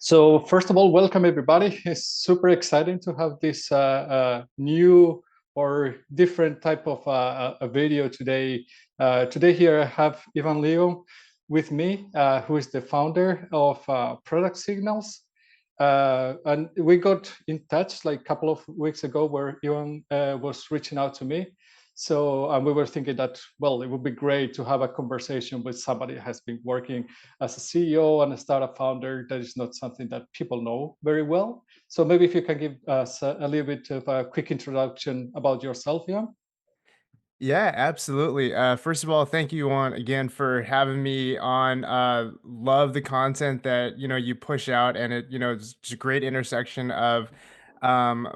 So first of all, welcome everybody. It's super exciting to have this new or different type of a video today. Today here I have Evan Leong with me, who is the founder of Product Signals. And we got in touch like a couple of weeks ago where Evan was reaching out to me. So we were thinking that, well, it would be great to have a conversation with somebody who has been working as a CEO and a startup founder. That is not something that people know very well. So maybe if you can give us a little bit of a quick introduction about yourself, Jan. Yeah, absolutely. First of all, thank you on again for having me on. Love the content that you push out, and it's just a great intersection of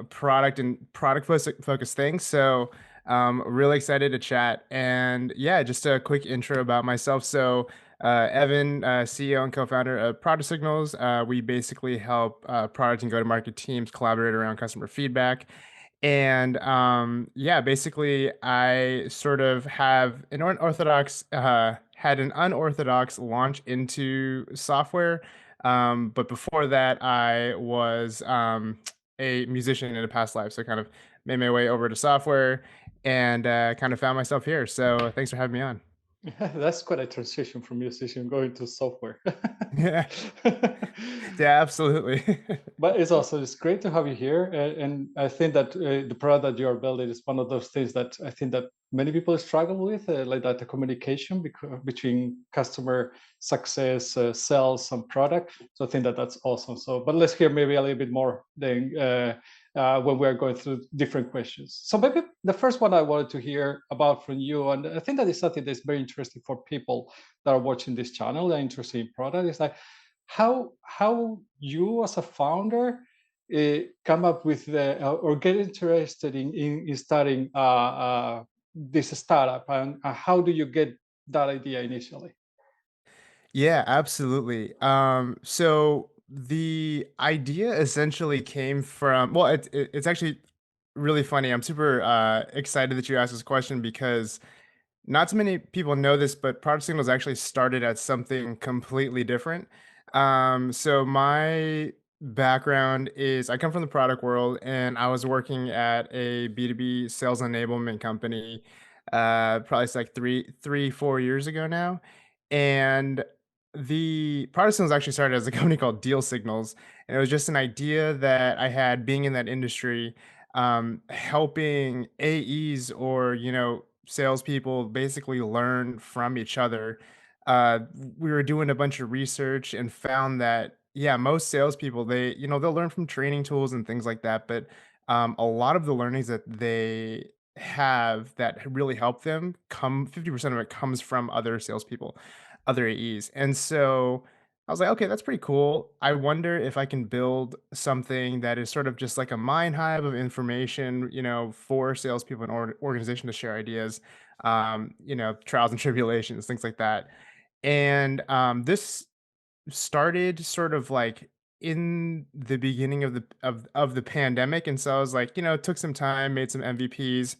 product and focused things. So, really excited to chat. And yeah, just a quick intro about myself. So, Evan, CEO and co-founder of Product Signals. We basically help product and go-to-market teams collaborate around customer feedback. And yeah, basically, I sort of have an unorthodox had an unorthodox launch into software. But before that, I was a musician in a past life, so kind of made my way over to software and kind of found myself here. So thanks for having me on. That's quite a transition from musician going to software. Yeah, yeah, absolutely. But it's great to have you here, and I think that the product that you are building is one of those things that I think that many people struggle with, like that the communication between customer success, sales, and product. So I think that that's awesome. So, but let's hear maybe a little bit more then when we are going through different questions. So maybe the first one I wanted to hear about from you, and I think that is something that's very interesting for people that are watching this channel, they're interested in product, is like how you as a founder come up with the or get interested in starting this startup, and how do you get that idea initially? Yeah, absolutely. So the idea essentially came from, well, it's actually really funny. I'm super excited that you asked this question because not too many people know this, but Product Signals actually started at something completely different. So my background is I come from the product world, and I was working at a B2B sales enablement company, probably it's like 4 years ago now. And the Product Signals actually started as a company called Deal Signals, and it was just an idea that I had being in that industry, helping AEs or salespeople basically learn from each other. We were doing a bunch of research and found that yeah, most salespeople they'll learn from training tools and things like that, but a lot of the learnings that they have that really help them come 50% of it comes from other salespeople, other AEs, and so I was like, okay, that's pretty cool. I wonder if I can build something that is sort of just like a mind hive of information, for salespeople and organization to share ideas, trials and tribulations, things like that. And this started sort of like in the beginning of the pandemic, and so I was like, took some time, made some MVPs,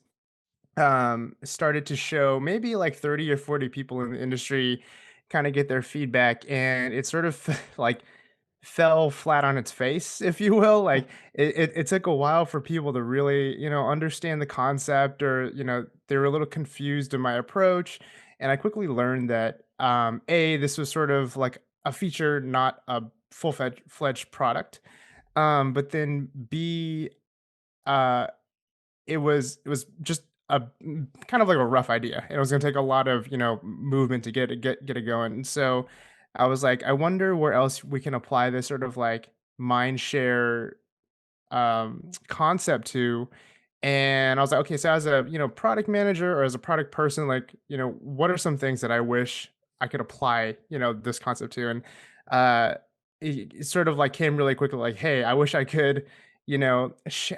started to show maybe like 30 or 40 people in the industry kind of get their feedback, and it sort of like fell flat on its face, if you will. Like it took a while for people to really, understand the concept, or, they were a little confused in my approach. And I quickly learned that A, this was sort of like a feature, not a full fledged product. But then B, uh it was just kind of like a rough idea. It was gonna take a lot of, movement to get it going. And so I was like, I wonder where else we can apply this sort of like mind share concept to. And I was like, okay, so as a, product manager or as a product person, like, what are some things that I wish I could apply, this concept to? And uh, it sort of like came really quickly, like, hey, I wish I could,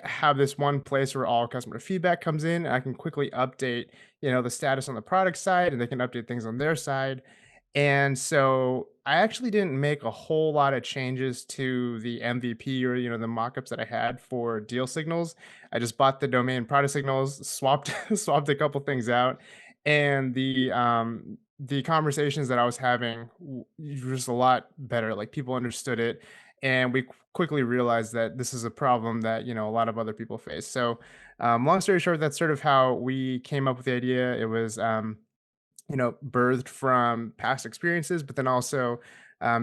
have this one place where all customer feedback comes in. And I can quickly update, the status on the product side, and they can update things on their side. And so I actually didn't make a whole lot of changes to the MVP or, the mockups that I had for Deal Signals. I just bought the domain Product Signals, swapped swapped a couple things out, and the conversations that I was having were just a lot better. Like, people understood it, and we quickly realized that this is a problem that a lot of other people face. So, long story short, that's sort of how we came up with the idea. It was birthed from past experiences, but then also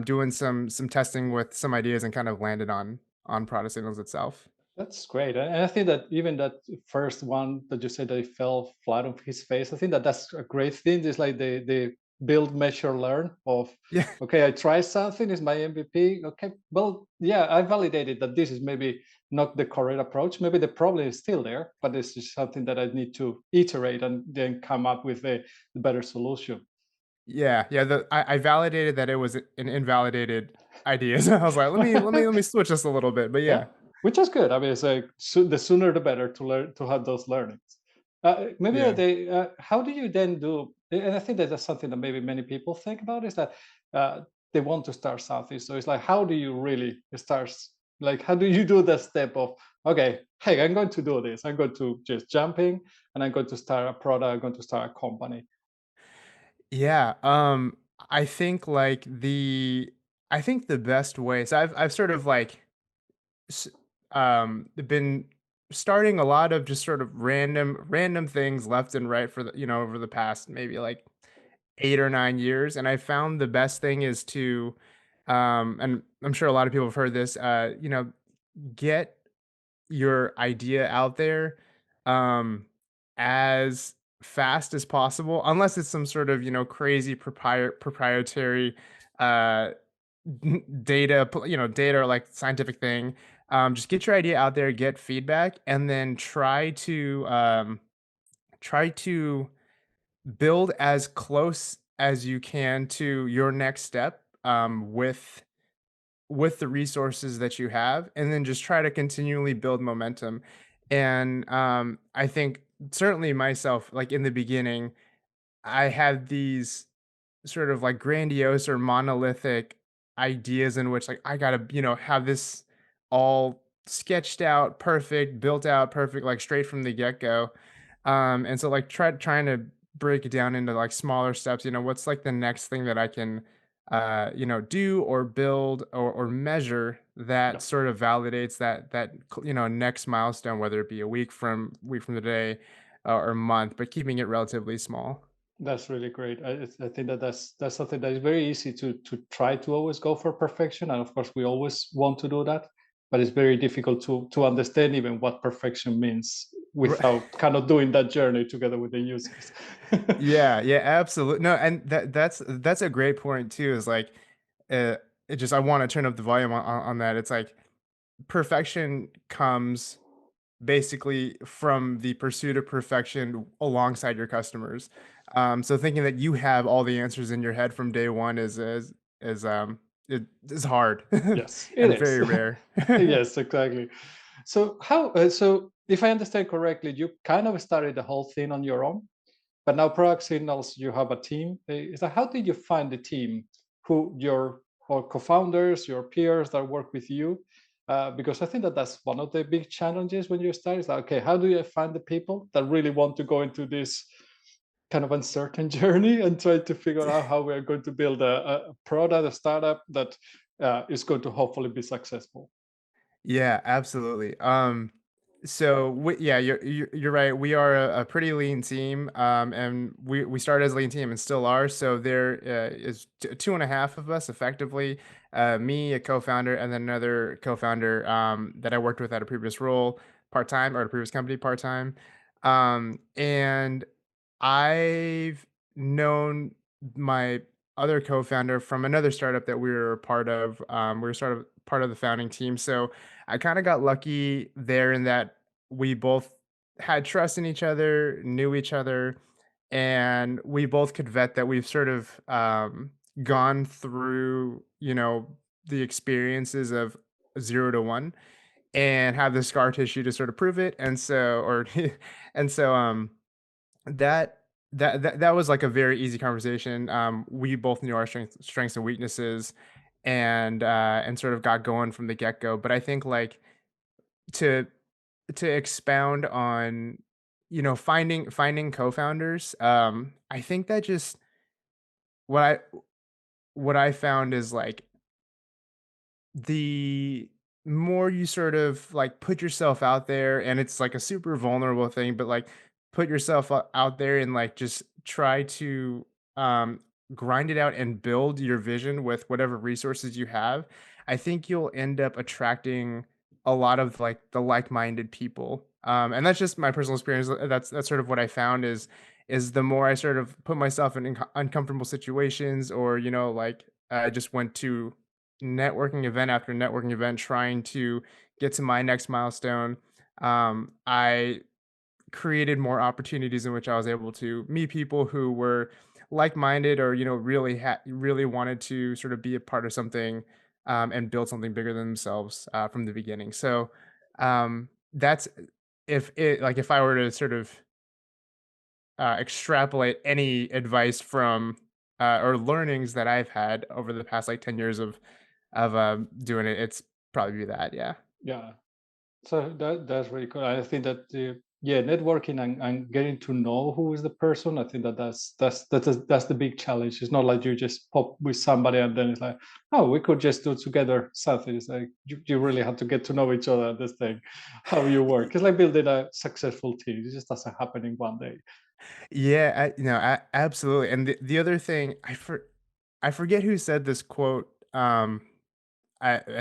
doing some testing with some ideas and kind of landed on product signals itself. That's great, and I think that even that first one that you said that he fell flat on his face, I think that that's a great thing. It's like the build, measure, learn of, Yeah, okay, I try something, is my MVP. Okay, well, yeah, I validated that this is maybe not the correct approach. Maybe the problem is still there, but this is something that I need to iterate and then come up with a better solution. yeah, yeah. I validated that it was an invalidated idea. So I was like, let me switch this a little bit. But Yeah, yeah, which is good. I mean, it's like the sooner the better to learn to have those learnings. Maybe yeah. how do you then do? And I think that that's something that maybe many people think about is that uh, they want to start something. So it's like, how do you really start? Like, how do you do the step of, okay, hey, I'm going to do this. I'm going to just jump in and I'm going to start a product. I'm going to start a company. Yeah, I think like I think the best way, so I've sort of like s- been starting a lot of just sort of random things left and right for the over the past maybe like 8 or 9 years, and I found the best thing is to and I'm sure a lot of people have heard this, get your idea out there um as fast as possible, unless it's some sort of crazy proprietary uh data or like scientific thing. Just get your idea out there, get feedback, and then try to build as close as you can to your next step, with the resources that you have, and then just try to continually build momentum. And I think certainly myself, like in the beginning, I had these sort of like grandiose or monolithic ideas in which like I gotta, have this all sketched out, perfect, built out, perfect, like straight from the get-go. And so like trying to break it down into like smaller steps, what's like the next thing that I can do or build or measure that Yeah. sort of validates that next milestone, whether it be a week from today, or month, but keeping it relatively small. That's really great. I think that that's something that is very easy to try to always go for perfection, and of course we always want to do that, but it's very difficult to understand even what perfection means without kind of doing that journey together with the users. Yeah, yeah, absolutely. No, and that's a great point too. Is like, uh, it just I want to turn up the volume on that. It's like perfection comes basically from the pursuit of perfection alongside your customers. So thinking that you have all the answers in your head from day one is it is hard Yes, it and is. very rare. Yes, exactly. So how? So if I understand correctly, you kind of started the whole thing on your own. But now product signals, you have a team. So how did you find the team, who your or co-founders, your peers that work with you? Because I think that that's one of the big challenges when you start. Is like, okay, how do you find the people that really want to go into this kind of uncertain journey and try to figure out how we're going to build a product, a startup that is going to hopefully be successful? Yeah, absolutely. So yeah, you're right. We are a pretty lean team, and we started as a lean team and still are. So there is two and a half of us effectively. Me, a co-founder, and then another co-founder that I worked with at a previous role part time or at a previous company part time. And I've known my other co-founder from another startup that we were a part of. We were sort of part of the founding team, so I kind of got lucky there in that we both had trust in each other, knew each other, and we both could vet that we've sort of gone through, the experiences of 0 to 1 and have the scar tissue to sort of prove it. And so, or, and so, that that was like a very easy conversation. We both knew our strengths and weaknesses, and sort of got going from the get go. But I think like to expound on finding co-founders. I think that just what I what I found is like the more you sort of like put yourself out there, and it's like a super vulnerable thing, but like put yourself out there and like just try to um grind it out and build your vision with whatever resources you have, I think you'll end up attracting a lot of like the like-minded people. And that's just my personal experience. That's sort of what I found is the more I sort of put myself in uncomfortable situations, or like I just went to networking event after networking event trying to get to my next milestone. I created more opportunities in which I was able to meet people who were like-minded, or really wanted to sort of be a part of something, and build something bigger than themselves from the beginning. So that's if I were to sort of extrapolate any advice from or learnings that I've had over the past like 10 years of doing it, it's probably that, yeah. Yeah. So that's really cool. I think that yeah, networking and getting to know who is the person. I think that that's the big challenge. It's not like you just pop with somebody and then it's like, oh, we could just do together something. It's like you really have to get to know each other. This thing, how you work. It's like building a successful team. It just doesn't happen in one day. Yeah, absolutely. And the other thing, I forget who said this quote. And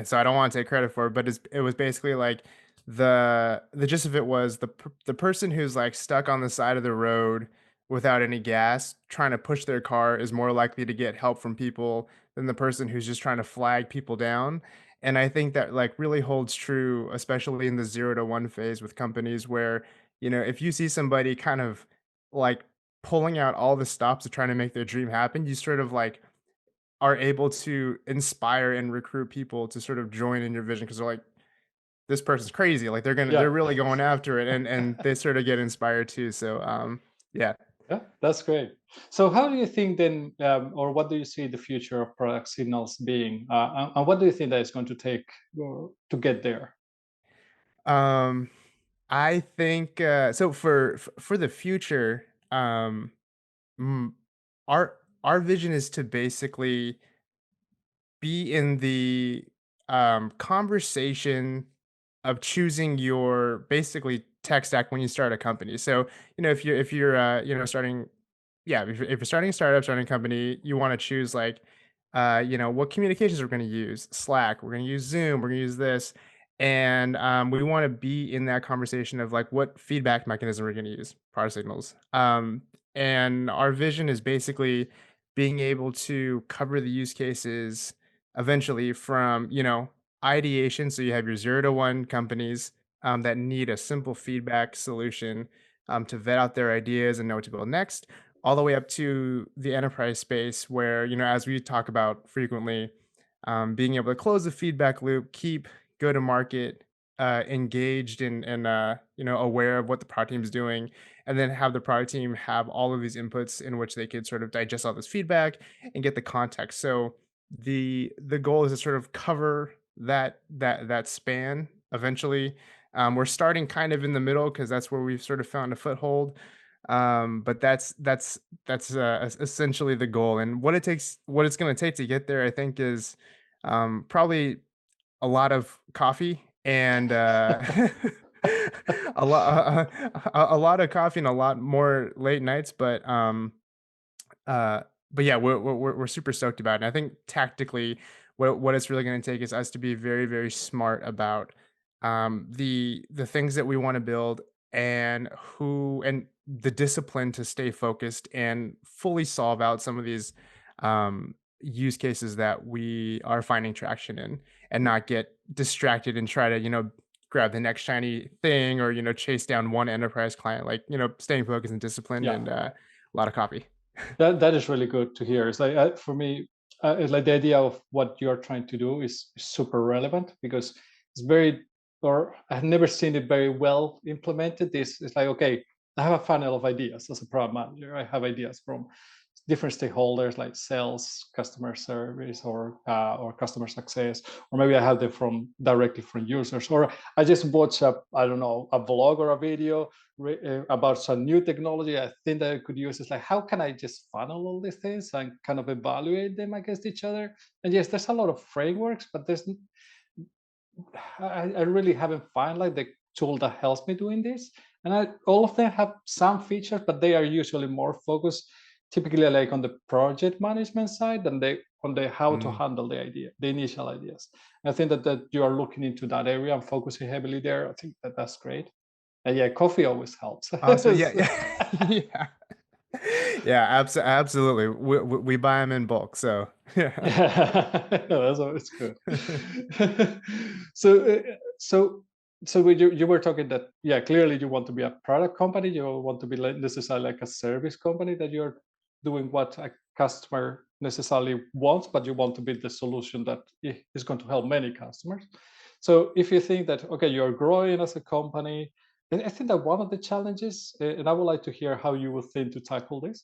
so I don't want to take credit for it, but it was basically like the gist of it was the person who's like stuck on the side of the road without any gas, trying to push their car is more likely to get help from people than the person who's just trying to flag people down. And I think that like really holds true, especially in the 0 to 1 phase with companies where, if you see somebody kind of like pulling out all the stops to trying to make their dream happen, you sort of like are able to inspire and recruit people to sort of join in your vision because 'cause they're like, "This person's crazy," like, they're Yeah. really going after it, and they sort of get inspired too, so, yeah. Yeah, that's great. So, how do you think then, or what do you see the future of product signals being, and what do you think that it's going to take to get there? Um, I think, so for the future, mm, our vision is to basically be in the conversation of choosing your basically tech stack when you start a company. So, if you're starting, yeah, if you're starting a startup, starting a company, you want to choose like what communications we're going to use. Slack, we're going to use Zoom, we're going to use this. And we want to be in that conversation of like what feedback mechanism we're going to use, product signals. And our vision is basically being able to cover the use cases eventually from, ideation. So you have your 0 to 1 companies that need a simple feedback solution to vet out their ideas and know what to build next, all the way up to the enterprise space where, as we talk about frequently, being able to close the feedback loop, keep go to market engaged and aware of what the product team is doing, and then have the product team have all of these inputs in which they could sort of digest all this feedback and get the context. So the goal is to sort of cover that span eventually. We're starting kind of in the middle because that's where we've sort of found a foothold. But that's essentially the goal, and what it's going to take to get there, I think, is probably a lot of coffee and a lot of coffee and a lot more late nights. Uh, but yeah, we're super stoked about it. And I think tactically, what it's really going to take is us to be very, very smart about the things that we want to build, and the discipline to stay focused and fully solve out some of these use cases that we are finding traction in, and not get distracted and try to grab the next shiny thing, or chase down one enterprise client. Like staying focused and disciplined, Yeah. and a lot of coffee. That is really good to hear. It's like for me, it's like the idea of what you're trying to do is super relevant because it's very, or I've never seen it very well implemented. This it's like okay, I have a funnel of ideas as a product manager. I have ideas from different stakeholders like sales, customer service, or customer success, or maybe I have them from directly from users, or I just watch a, I don't know, a vlog or a video about some new technology I think that I could use. It's like, how can I just funnel all these things and kind of evaluate them against each other? And yes, there's a lot of frameworks, but I really haven't found like the tool that helps me doing this. And all of them have some features, but they are usually more focused, typically like on the project management side than they on the how to Mm. handle the idea, the initial ideas. I think that you are looking into that area and focusing heavily there. I think that that's great. And yeah, coffee always helps. Awesome. Yeah, yeah. Yeah. Yeah, absolutely. We buy them in bulk, so yeah. Yeah, that's always good. So, when you were talking that, yeah, clearly you want to be a product company. You don't want to be like necessarily like a service company that you're doing what a customer necessarily wants, but you want to build the solution that is going to help many customers. So, if you think that okay, you're growing as a company, and I think that one of the challenges, and I would like to hear how you would think to tackle this,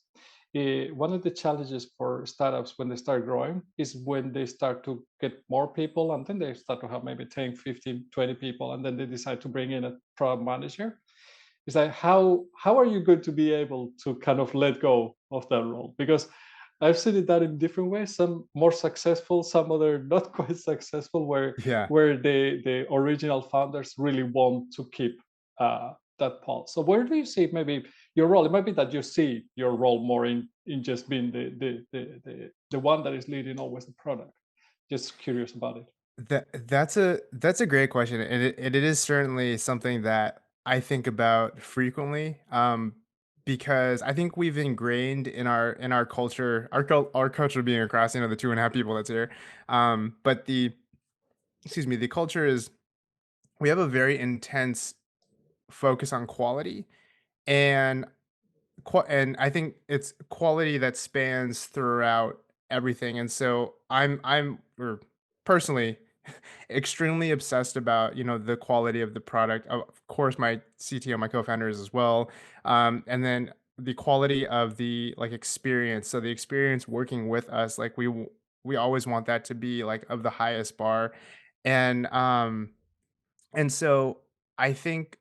one of the challenges for startups when they start growing is when they start to get more people and then they start to have maybe 10, 15, 20 people and then they decide to bring in a product manager. It's like how are you going to be able to kind of let go of that role? Because I've seen it done in different ways, some more successful, some other not quite successful, where Yeah. the original founders really want to keep that pulse. So where do you see maybe your role? It might be that you see your role more in just being the one that is leading always the product. Just curious about it. That's a great question, and it is certainly something that I think about frequently, because I think we've ingrained in our culture, our culture being across, the 2.5 people that's here, but the excuse me, the culture is we have a very intense focus on quality, and and I think it's quality that spans throughout everything. And so I'm or personally extremely obsessed about the quality of the product. Of course, my CTO, my co-founder is as well, and then the quality of the like experience. So the experience working with us, like we always want that to be like of the highest bar, and so I think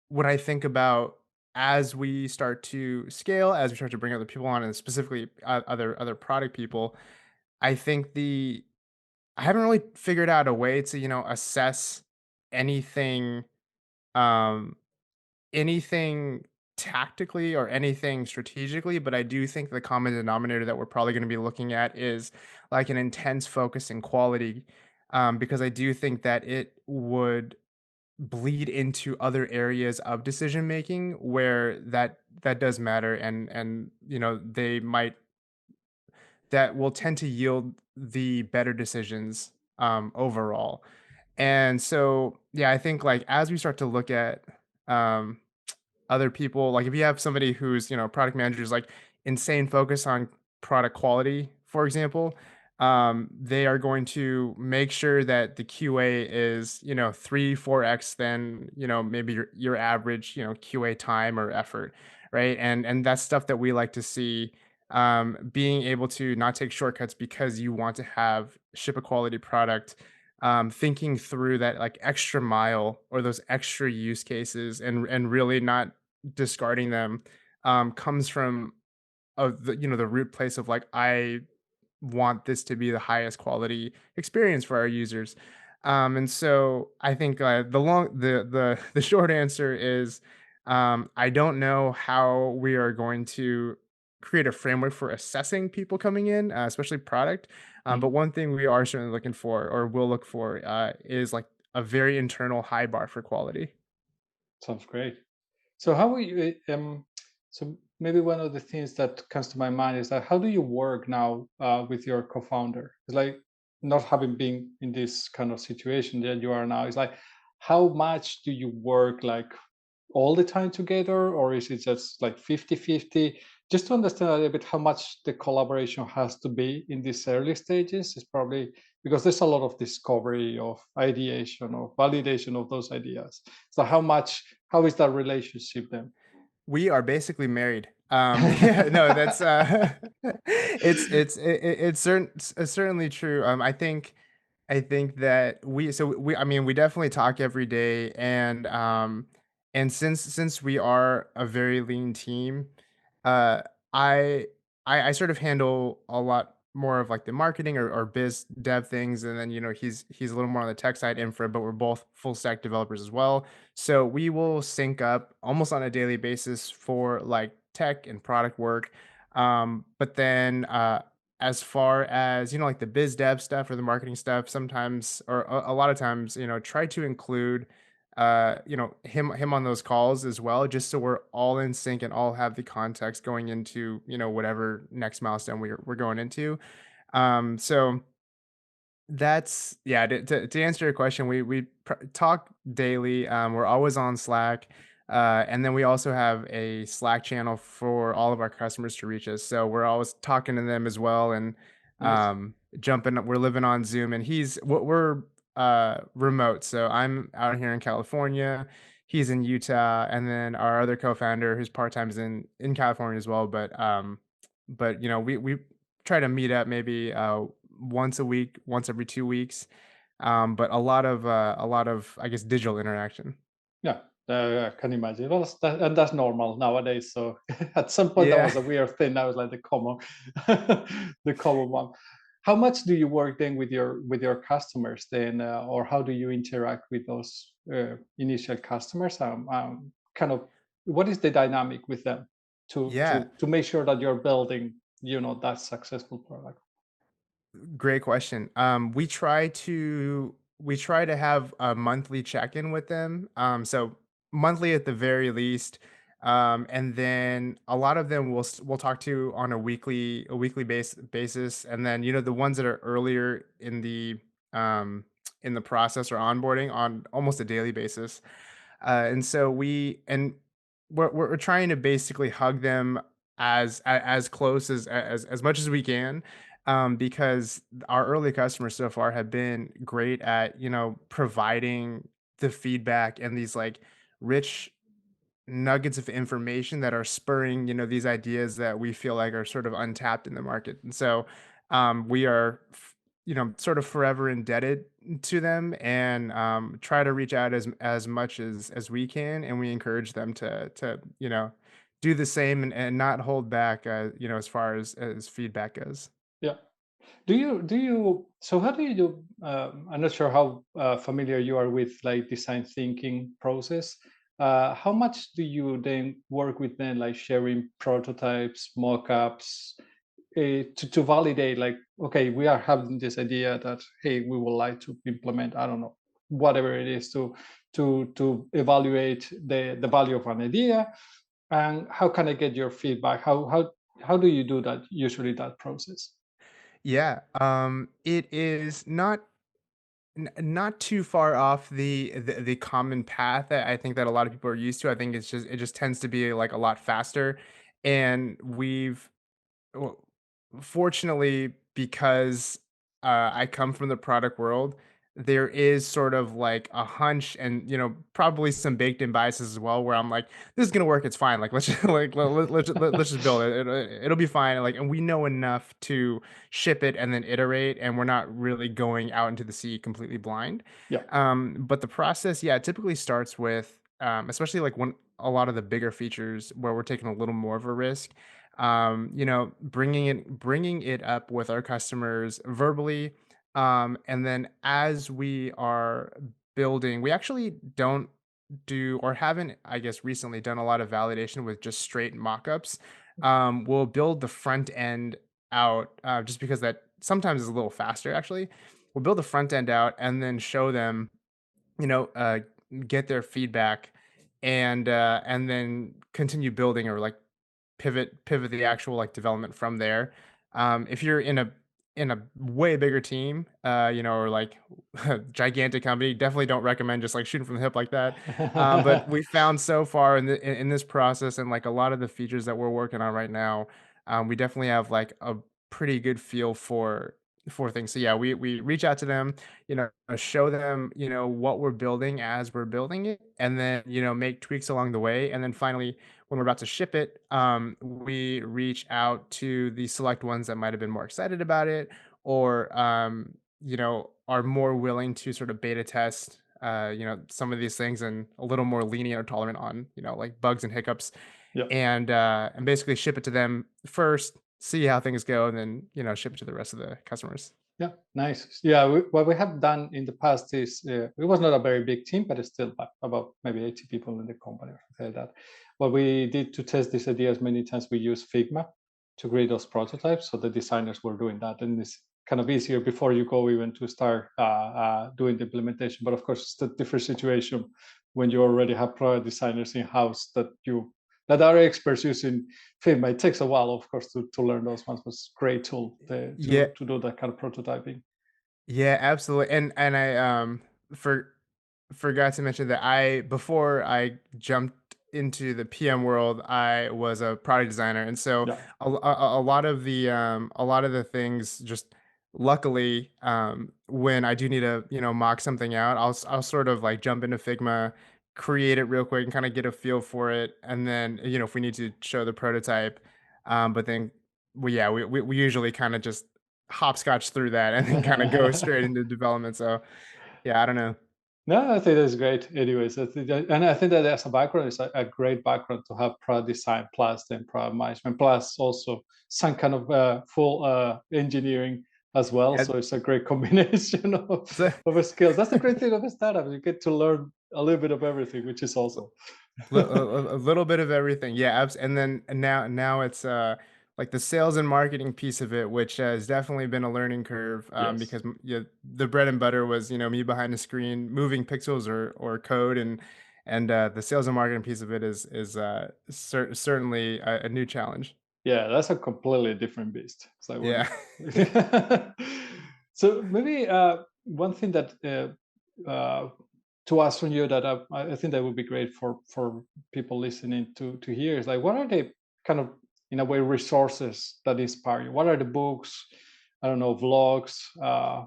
when I think about as we start to scale, as we start to bring other people on, and specifically other product people, I think the I haven't really figured out a way to assess anything um anything tactically or anything strategically, but I do think the common denominator that we're probably going to be looking at is like an intense focus in quality, because I do think that it would bleed into other areas of decision making where that does matter, and they might that will tend to yield the better decisions overall. And so yeah, I think like as we start to look at um other people, like if you have somebody who's product managers like insane focus on product quality, for example, they are going to make sure that the QA is 3-4x than maybe your average QA time or effort, right? And that's stuff that we like to see, being able to not take shortcuts because you want to have ship a quality product, thinking through that like extra mile or those extra use cases, and really not discarding them, comes from the the root place of like I want this to be the highest quality experience for our users. And so I think the short answer is, I don't know how we are going to create a framework for assessing people coming in, especially product. But Mm, one thing we are certainly looking for, or will look for, is like a very internal high bar for quality. sounds great. So how will you so maybe one of the things that comes to my mind is that how do you work now with your co-founder? It's like not having been in this kind of situation that you are now. It's like how much do you work like all the time together or is it just like 50-50? Just to understand a little bit how much the collaboration has to be in these early stages is probably because there's a lot of discovery of ideation of validation of those ideas. So how is that relationship then? We are basically married. Yeah, no, that's it's certainly true. I think that I mean we definitely talk every day, and since we are a very lean team, uh I I sort of handle a lot more of like the marketing or biz dev things, and then he's a little more on the tech side infra, but we're both full stack developers as well. So we will sync up almost on a daily basis for like tech and product work. But then as far as like the biz dev stuff or the marketing stuff, sometimes or a lot of times, try to include him on those calls as well, just so we're all in sync and all have the context going into whatever next milestone we're going into. So that's yeah, to answer your question, we talk daily, we're always on Slack, and then we also have a Slack channel for all of our customers to reach us, so we're always talking to them as well, and, Nice. jumping we're living on Zoom, and we're, remote, so I'm out here in California, he's in Utah, and then our other co-founder who's part-time is in California as well, but, we try to meet up maybe, once a week, once every 2 weeks, but a lot of, I guess, digital interaction. Yeah, I can imagine. Well, and that's normal nowadays. So at some point that Yeah. was a weird thing. That was like the common, the common one. How much do you work then with your customers then, or how do you interact with those initial customers? Kind of, what is the dynamic with them Yeah. to make sure that you're building, that successful product? Great question. We try to have a monthly check-in with them. So monthly at the very least. And then a lot of them we'll talk to on a weekly basis. And then the ones that are earlier in the process or onboarding on almost a daily basis. And so we're trying to basically hug them as close as much as we can, because our early customers so far have been great at providing the feedback and these like rich nuggets of information that are spurring these ideas that we feel like are sort of untapped in the market. And so we are sort of forever indebted to them, and try to reach out as much as we can, and we encourage them to do the same, and not hold back as far as feedback goes. Yeah. So how do you do, I'm not sure how familiar you are with like design thinking process. How much do you then work with them, like sharing prototypes, mock-ups, to validate like, okay, we are having this idea that, hey, we would like to implement, I don't know, whatever it is to evaluate the value of an idea, and how can I get your feedback? How do you do that usually, that process? Yeah, it is not too far off the common path that I think that a lot of people are used to. I think it just tends to be like a lot faster, and well, fortunately, because, I come from the product world, there is sort of like a hunch and, probably some baked in biases as well where I'm like, "This is gonna work, it's fine, like, let's just like, let's just build it, it'll be fine," and we know enough to ship it and then iterate, and we're not really going out into the sea completely blind. Yeah. But the process, yeah, it typically starts with, especially like when a lot of the bigger features where we're taking a little more of a risk, bringing it up with our customers verbally, and then as we are building, we actually don't do or haven't, I guess, recently done a lot of validation with just straight mock-ups. We'll build the front end out, just because that sometimes is a little faster. Actually, we'll build the front end out and then show them, you know, uh, get their feedback, and then continue building or like pivot the actual, like, development from there. If you're in a way bigger team, or like a gigantic company, definitely don't recommend just like shooting from the hip like that. But we found so far in this process and like a lot of the features that we're working on right now, we definitely have like a pretty good feel for four things. So yeah, we reach out to them, show them, what we're building as we're building it, and then make tweaks along the way, and then finally, when we're about to ship it, we reach out to the select ones that might have been more excited about it, or are more willing to sort of beta test. Some of these things and a little more lenient or tolerant on, like bugs and hiccups, Yeah. and basically ship it to them first, see how things go, and then ship it to the rest of the customers. Yeah, nice. Yeah, what we have done in the past is it was not a very big team, but it's still about maybe 80 people in the company or something like that. What we did to test these ideas many times, we use Figma to create those prototypes. So the designers were doing that, and it's kind of easier before you go even to start doing the implementation. But of course, it's a different situation when you already have product designers in house that are experts using Figma. It takes a while, of course, to learn those ones, but it's a great tool Yeah, to do that kind of prototyping. yeah, absolutely. And I for forgot to mention that I before I jumped into the PM world, I was a product designer, and so Yeah. a lot of the things just luckily, when I do need to mock something out, I'll sort of like jump into Figma, create it real quick, and kind of get a feel for it, and then if we need to show the prototype, but then we usually kind of just hopscotch through that and then kind of go straight into development. So yeah, I don't know. No, I think that's great. Anyways, and I think that as a background, it's a great background to have product design plus then product management plus also some kind of full engineering as well. Yeah, So it's a great combination so of skills. That's the great thing of a startup. You get to learn a little bit of everything, which is awesome. a little bit of everything. Yeah, and then now it's like the sales and marketing piece of it, which has definitely been a learning curve, Yes. because yeah, the bread and butter was me behind the screen moving pixels or code, and the sales and marketing piece of it is certainly a new challenge. Yeah, that's a completely different beast. It's like Yeah. when so maybe one thing that to ask from you that I think that would be great for people listening to hear is like what are the kind of in a way resources that inspire you? What are the books? I don't know, vlogs,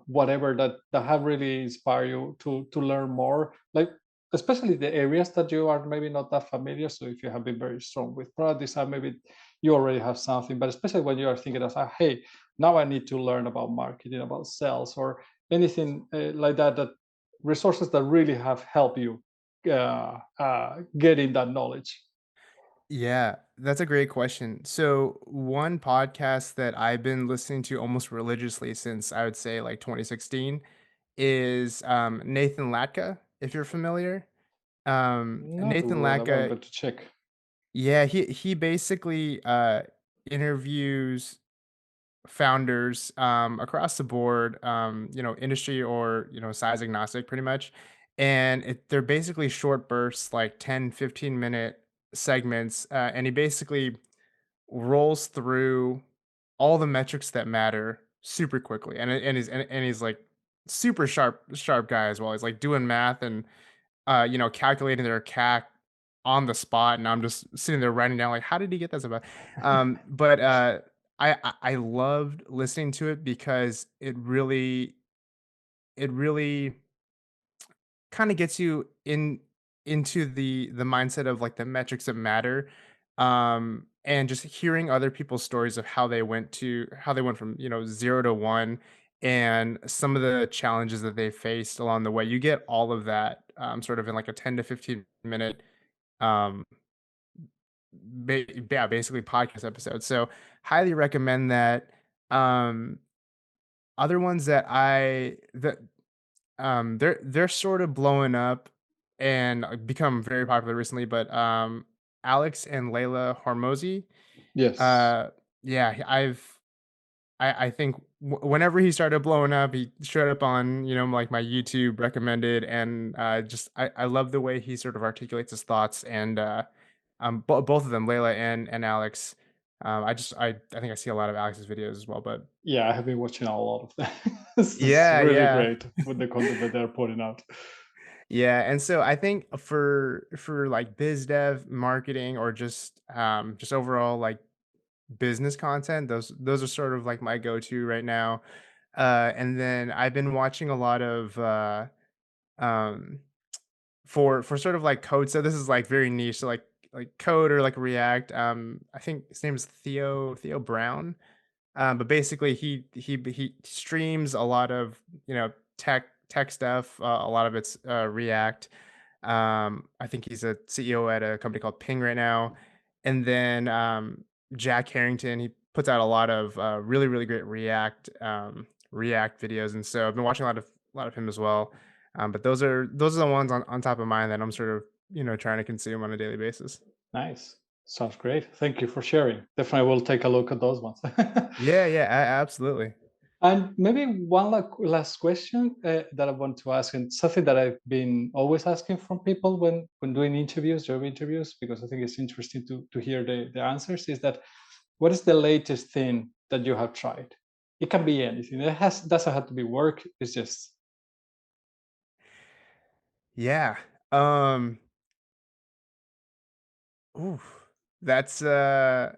whatever that have really inspired you to learn more. Like especially the areas that you are maybe not that familiar. So if you have been very strong with product design, maybe you already have something. But especially when you are thinking of, hey, now I need to learn about marketing, about sales, or anything like that. That resources that really have helped you getting that knowledge. Yeah, that's a great question. So, one podcast that I've been listening to almost religiously since I would say like 2016 is Nathan Latka, if you're familiar. Not Nathan really well, Latka, but to check. yeah, he basically interviews founders across the board, industry or size agnostic pretty much. And they're basically short bursts, like 10-15 minute segments. And he basically rolls through all the metrics that matter super quickly, and he's like super sharp guy as well. He's like doing math and calculating their CAC on the spot, and I'm just sitting there writing down like, how did he get that so bad? But I loved listening to it because it really kind of gets you into the mindset of like the metrics that matter, and just hearing other people's stories of how they went from 0 to 1, and some of the challenges that they faced along the way. You get all of that, sort of in like a 10 to 15 minute, um yeah, basically podcast episode. So highly recommend that. um Other ones that they're sort of blowing up and become very popular recently, but Alex and Layla Hormozy, Yes. uh, yeah, I think whenever he started blowing up, he showed up on like my YouTube recommended, and just I love the way he sort of articulates his thoughts, and both of them, Layla and Alex. I think I see a lot of Alex's videos as well, but Yeah, I have been watching a lot of that. It's yeah, really yeah. great with the content that they're putting out. Yeah, and so I think for like biz dev, marketing, or just overall like business content, those are sort of like my go-to right now. And then I've been watching a lot of um, for sort of like code. So this is like very niche. So like code or like React. I think his name is Theo Brown. But basically, he streams a lot of tech stuff. A lot of it's React. I think he's a CEO at a company called Ping right now. And then Jack Harrington, he puts out a lot of really great React videos, and so I've been watching a lot of him as well. But those are the ones on top of mind that I'm sort of trying to consume on a daily basis. Nice. Sounds great. Thank you for sharing. Definitely will take a look at those ones. Yeah, yeah, absolutely. And maybe one last question that I want to ask, and something that I've been always asking from people when doing interviews, job interviews, because I think it's interesting to hear the answers, is that what is the latest thing that you have tried? It can be anything. It doesn't have to be work. It's just Yeah. Um, ooh, that's uh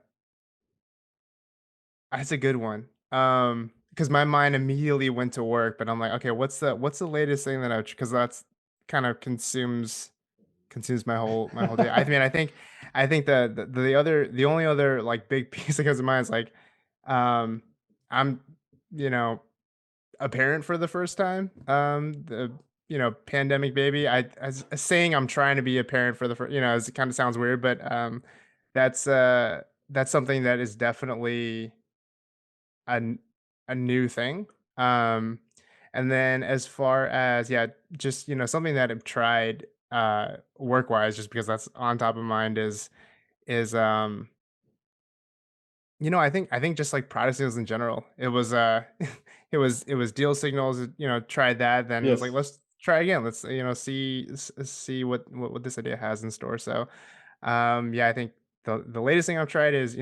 that's a good one. Because my mind immediately went to work, but I'm like, okay, what's the latest thing that I've because that's kind of consumes my whole day. I mean, I think the only other like big piece that comes to mind is like, um, I'm you know a parent for the first time. The pandemic baby. As saying I'm trying to be a parent for the first, it kind of sounds weird, but that's uh that's something that is definitely a n- a new thing. Um, and then as far as yeah, just something that I've tried work wise, just because that's on top of mind is I think just like product sales in general. It was it was deal signals. Tried that, then it was like yes. let's try again. Let's see what this idea has in store. So yeah, I think the latest thing I've tried is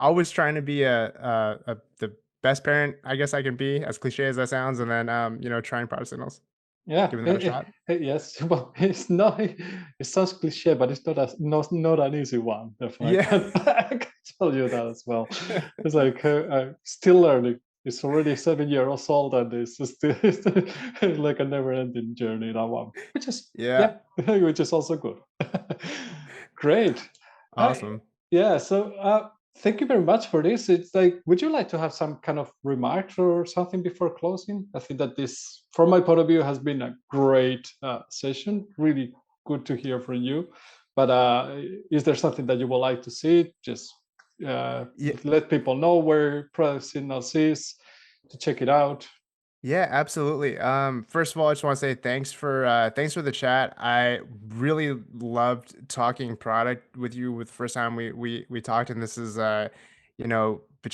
always trying to be the best parent I guess I can be, as cliche as that sounds, and then trying product signals, Yeah, giving that a shot. yes. Well, it's not. It sounds cliche, but it's not an easy one. Definitely, Yeah. I can tell you that as well. It's like still learning. It's already 7 years old, and it's still it's like a never-ending journey. That one, which is Yeah. yeah, which is also good. Great. Uh, Awesome. yeah. So thank you very much for this. It's like, would you like to have some kind of remarks or something before closing? I think that this, from my point of view, has been a great session. Really good to hear from you. But is there something that you would like to see? Just uh, Yeah. let people know where Product Signals is to check it out. Yeah, absolutely. First of all, I just want to say thanks for the chat. I really loved talking product with you with the first time we talked, and this is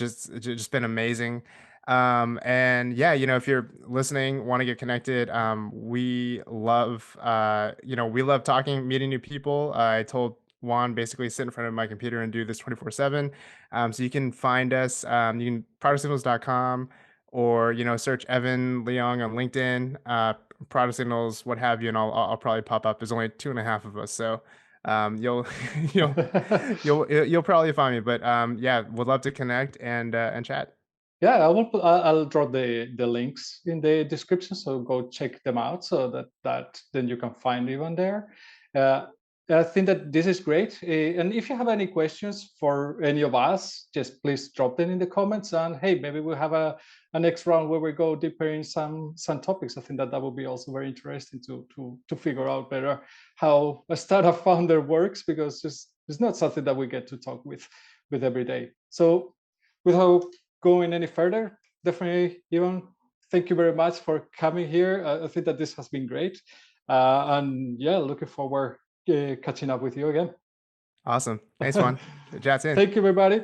just been amazing. And yeah, if you're listening, want to get connected, we love talking, meeting new people. I told Juan basically sit in front of my computer and do this 24/7. So you can find us. You can productsignals.com or search Evan Leong on LinkedIn, product signals, what have you, and I'll probably pop up. There's only two and a half of us, so you'll you'll you'll probably find me. But yeah, would love to connect and chat. Yeah, I'll drop the links in the description, so go check them out. So that then you can find even there. Uh, I think that this is great. And if you have any questions for any of us, just please drop them in the comments. And hey, maybe we'll have a next round where we go deeper in some topics. I think that would be also very interesting to figure out better how a startup founder works, because it's not something that we get to talk with every day. So without going any further, definitely, Ivan, thank you very much for coming here. I think that this has been great. And yeah, looking forward catching up with you again. Awesome. Thanks, Juan. Chat's in. Thank you, everybody.